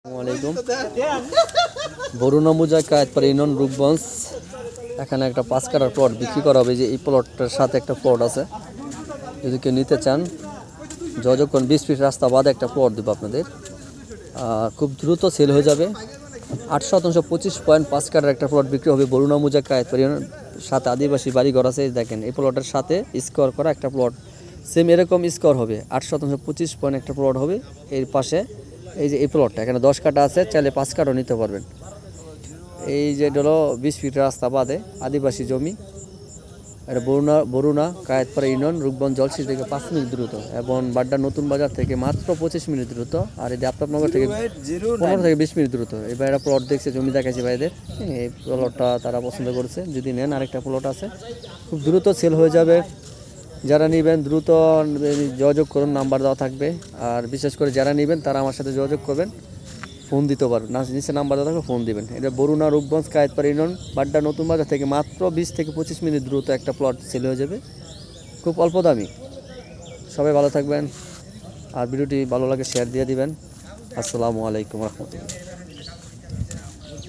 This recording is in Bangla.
আসসালামু বরুণা মুজাক্কায়াতপাড়া ইউনিয়ন রূপগঞ্জ। এখানে একটা 5 কাঠার প্লট বিক্রি করা হবে। যে এই প্লটটার সাথে একটা প্লট আছে, যদি কেউ নিতে চান যোগাযোগ করুন। 20 ফিট রাস্তা বাদে একটা প্লট দেবো আপনাদের, খুব দ্রুত সেল হয়ে যাবে। 8/25.5 কাঠার একটা প্লট বিক্রি হবে বরুণা মুজাক্কায়াতপাড়া ইউনিয়ন, সাথে আদিবাসী বাড়িঘর আছে। দেখেন এই প্লটের সাথে স্কোয়ার করা একটা প্লট, সেম এরকম স্কোয়ার হবে। 8/25 একটা প্লট হবে। এর পাশে এই যে এই প্লটটা, এখানে 10 কাঠা আছে, চাইলে 5 কাঠাও নিতে পারবেন। এই যে হলো 20 ফিট রাস্তা বাদে আদিবাসী জমি। এটা বরুণা কায়েতপাড়া ইউনিয়ন, রূপগঞ্জ জলসি থেকে 5 মিনিট দ্রুত, এবং বাড্ডা নতুন বাজার থেকে মাত্র 25 মিনিট দ্রুত, আর এই আফতাবনগর থেকে 15 থেকে 20 মিনিট দ্রুত। এই ভাইরা প্লট দেখছে, জমি দেখাইছে ভাইদের, এই প্লটটা তারা পছন্দ করেছে। যদি নেন, আরেকটা প্লট আছে, খুব দ্রুত সেল হয়ে যাবে। যারা নেবেন দ্রুত যোগাযোগ করুন, নাম্বার দেওয়া থাকবে। আর বিশেষ করে যারা নেবেন তারা আমার সাথে যোগাযোগ করবেন, ফোন দিতে পারবেন, নিচে নাম্বার দেওয়া থাকবে, ফোন দিবেন। এটা বরুণা রূপগঞ্জ কায়েতপাড়া ইউনিয়ন, বাড্ডা নতুন বাজার থেকে মাত্র 20 থেকে 25 মিনিট দ্রুত একটা প্লট সেল হয়ে যাবে, খুব অল্প দামি। সবাই ভালো থাকবেন, আর ভিডিওটি ভালো লাগে শেয়ার দিয়ে দিবেন। আসসালামু আলাইকুম রহমতুল্লাহ।